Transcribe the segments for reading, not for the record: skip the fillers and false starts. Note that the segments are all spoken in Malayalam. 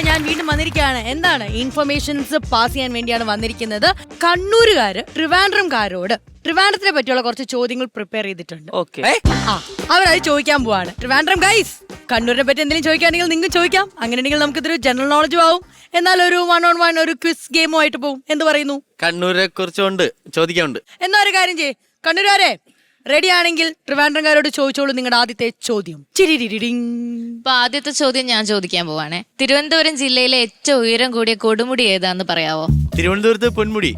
ഞാൻ വീണ്ടും വന്നിരിക്കുകയാണ്. എന്താണ് ഇൻഫർമേഷൻസ് പാസ് ചെയ്യാൻ വേണ്ടിയാണ് വന്നിരിക്കുന്നത്. കണ്ണൂരുകാര് ട്രിവാൻഡ്രംകാരോട് ട്രിവാൻഡ്രത്തിനെ പറ്റിയുള്ള കുറച്ച് ചോദ്യങ്ങൾ പ്രിപ്പയർ ചെയ്തിട്ടുണ്ട്. അവരത് ചോദിക്കാൻ പോവാണ്. ട്രിവാൻഡ്രം ഗൈസ്, കണ്ണൂരിനെ പറ്റി എന്തെങ്കിലും ചോദിക്കുകയാണെങ്കിൽ നിങ്ങൾക്ക് ചോദിക്കാം. അങ്ങനെയാണെങ്കിൽ നമുക്ക് ഇതൊരു ജനറൽ നോളജും ആവും, എന്നാൽ ഒരു 1-on-1 ഒരു ക്വിസ് ഗെയിമും ആയിട്ട് പോകും. എന്ത് പറയുന്നു? കണ്ണൂരെ കുറിച്ചുകൊണ്ട് ചോദിക്കാനുണ്ട്. എന്നാ ഒരു കാര്യം ചെയ്യ്, കണ്ണൂരുകാരെ റെഡി ആണെങ്കിൽ ട്രിവാൻഡ്രംകാരോട് ചോദിച്ചോളൂ നിങ്ങളുടെ ആദ്യത്തെ ചോദ്യം. അപ്പൊ ആദ്യത്തെ ചോദ്യം ഞാൻ ചോദിക്കാൻ പോവാണേ. തിരുവനന്തപുരം ജില്ലയിലെ ഏറ്റവും ഉയരം കൂടിയ കൊടുമുടി ഏതാന്ന് പറയാവോ? തിരുവനന്തപുരത്ത് പൊന്മുടി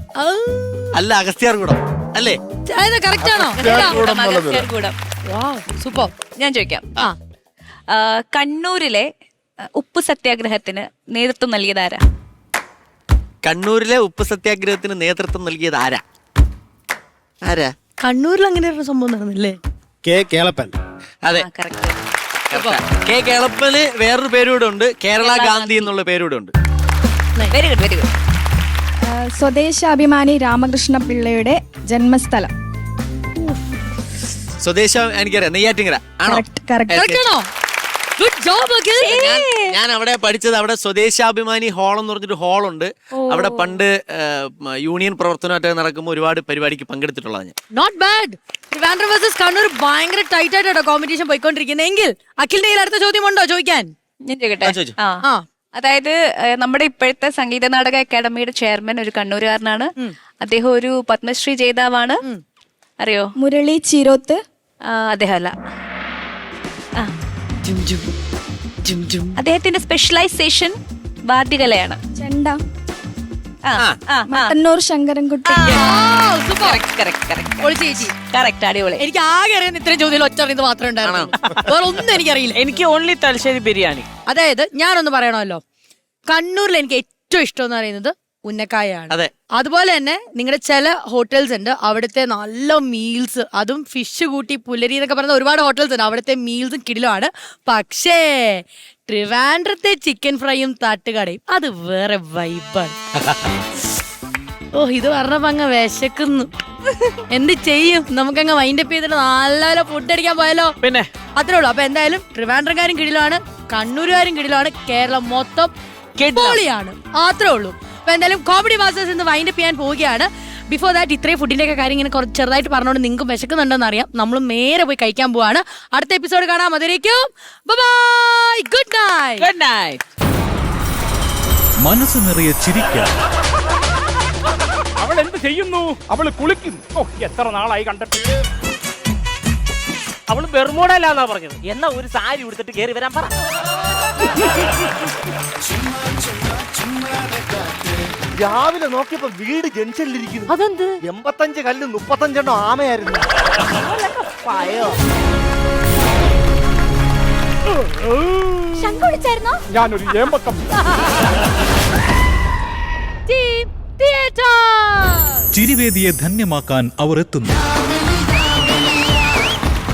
അല്ല, അഗസ്ത്യാർകൂടം അല്ലേ? കറക്റ്റ് ആണോ? സൂപ്പർ. ഞാൻ ചോദിക്കാം. കണ്ണൂരിലെ ഉപ്പ് സത്യാഗ്രഹത്തിന് നേതൃത്വം നൽകിയത് ആരാ? കണ്ണൂരിലെ ഉപ്പ് സത്യാഗ്രഹത്തിന് നേതൃത്വം നൽകിയത് ആരാ? കണ്ണൂരിൽ അങ്ങനെ ഒരു സംഭവം നടന്നില്ലേ? കെ കേളപ്പൻ. അതെ, കെ കേളപ്പന് വേറൊരു പേരൂടെ ഉണ്ട്, കേരള ഗാന്ധി എന്നുള്ള പേരൂടെ ഉണ്ട്. Very good, very good. Swadeshabhimani Ramakrishna പിള്ളയുടെ ജന്മസ്ഥലം. സ്വദേശ എനിക്കറിയാം, നെയ്യാറ്റിങ്കര ആണോ? ഞാൻ അവിടെ പഠിച്ചത്. അവിടെ സ്വദേശാഭിമാനി ഹാൾ എന്ന് പറഞ്ഞൊരു ഹാളുണ്ട്. അവിടെ പണ്ട് യൂണിയൻ പ്രവർത്തനമായിട്ട് നടക്കുമ്പോൾ ഒരുപാട് പരിപാടിക്ക് പങ്കെടുത്തിട്ടുള്ളതാണ് ഞാൻ. Not bad. Trivandrum versus Kannur ഭയങ്കര ടൈറ്റ് ആയിട്ടോ കോമ്പറ്റീഷൻ പോയിക്കൊണ്ടിരിക്കുന്നെങ്കിൽ അഖിലിന്റെ കയ്യിൽ അടുത്ത ചോദ്യം ഉണ്ടോ ചോദിക്കാൻ? ഞാൻ ചോദിക്കട്ടെ. അതായത് നമ്മുടെ ഇപ്പോഴത്തെ സംഗീത നാടക അക്കാദമിയുടെ ചെയർമാൻ ഒരു കണ്ണൂരുകാരനാണ്. അദ്ദേഹം ഒരു പത്മശ്രീ ജേതാവാണ്. അറിയോ? മുരളി ചീരോത്ത്. അദ്ദേഹം അല്ല. അദ്ദേഹത്തിന്റെ സ്പെഷ്യലൈസേഷൻ വാദ്യകലയാണ്. ചെണ്ട. മട്ടന്നൂർ ശങ്കരൻകുട്ടി. അടിപൊളി. എനിക്ക് ആകെ അറിയുന്ന ഇത്രയും ചോദ്യം ഒറ്റ അറിയുന്നത് മാത്രമേ ഉണ്ടായിരുന്നു. വേറെ ഒന്നും എനിക്കറിയില്ല. എനിക്ക് ഓൺലി തലശ്ശേരി ബിരിയാണി. അതായത് ഞാനൊന്ന് പറയണമല്ലോ, കണ്ണൂരിൽ എനിക്ക് ഏറ്റവും ഇഷ്ടം എന്ന് പറയുന്നത് ഉന്നക്കായാണ്. അതെ. അതുപോലെ തന്നെ നിങ്ങളുടെ ചില ഹോട്ടൽസ് ഉണ്ട്, അവിടുത്തെ നല്ല മീൽസ്, അതും ഫിഷ് കൂട്ടി പുലരി എന്നൊക്കെ പറയുന്ന ഒരുപാട് ഹോട്ടൽസ് ഉണ്ട്, അവിടുത്തെ മീൽസും കിടിലമാണ്. പക്ഷേ ട്രിവാൻഡ്രത്തെ ചിക്കൻ ഫ്രൈയും തട്ടുകടയും അത് വേറെ വൈബാണ്. ഓ, ഇത് പറഞ്ഞപ്പോ അങ്ങ് വിശക്കുന്നു. എന്ത് ചെയ്യും, നമുക്കങ്ങ് വൈൻഡപ്പ് ചെയ്തിട്ട് നല്ല ഫുഡ് അടിക്കാൻ പോയാലോ? പിന്നെ അത്രേ ഉള്ളൂ. അപ്പൊ എന്തായാലും ട്രിവാൻഡ്രംകാരും കിടിലാണ്, കണ്ണൂരുകാരും കിടിലാണ്, കേരളം മൊത്തം പൊളിയാണ്. അത്രേ ഉള്ളൂ. അപ്പൊ എന്തായാലും കോമഡി മാസ്റ്റേഴ്സ് എന്ന് വൈൻഡപ്പ് ചെയ്യാൻ പോവുകയാണ്. ബിഫോർ ദാറ്റ് ഇത്രയും ഫുഡിന്റെ ഒക്കെ കാര്യം ഇങ്ങനെ കുറച്ച് ചെറുതായിട്ട് പറഞ്ഞുകൊണ്ട് നിങ്ങൾക്ക് വിശക്കുന്നുണ്ടെന്ന് അറിയാം. നമ്മൾ നേരെ പോയി കഴിക്കാൻ പോവാണ്. അടുത്ത എപ്പിസോഡ് കാണാം. അതിലേക്കും bye, good night. Good night. മനസ്സ് നിറയെ ചിരിക്കാൻ. അവൾ എന്ത് ചെയ്യുന്നു? അവള് കുളിക്കുന്നു. ഓ, എത്ര നാളായി കണ്ടിട്ട്. അവള് ബെർമൂഡല്ലാന്നാ പറഞ്ഞത്. എന്നാ ഒരു സാരി ഉടുത്തിട്ട് കേറി വരാൻ പറ. രാവിലെ നോക്കിയപ്പോ വീട് ജംഗ്ഷനിലിരിക്കുന്നു. അതെന്ത്? 85 കല്ല് 35 ആമയായിരുന്നു. ഞാനൊരു ഏമ്പക്കം. ചിരിവേദിയെ ധന്യമാക്കാൻ അവർ എത്തുന്നു.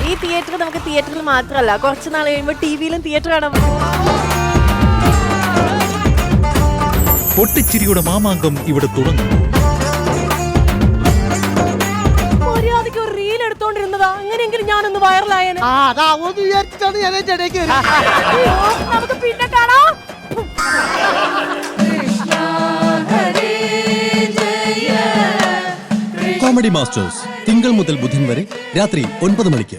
ഈ തിയേറ്റർ നമുക്ക് തിയേറ്ററിൽ മാത്രമല്ല, കുറച്ച് നാൾ കഴിയുമ്പോൾ ടിവിയിലും തിയേറ്റർ കാണാൻ. പൊട്ടിച്ചിരിയുടെ മാമാങ്കം ഇവിടെ തുടങ്ങുന്നു. മര്യാദയ്ക്ക് ഒരു റീൽ എടുത്തോണ്ടിരുന്നതാ, അങ്ങനെയെങ്കിലും ഞാനൊന്ന് വൈറലായേനെ. നമുക്ക് പിന്നെ കാണാം. കോമഡി മാസ്റ്റേഴ്സ് തിങ്കൾ മുതൽ ബുധൻ വരെ രാത്രി 9 മണിക്ക്.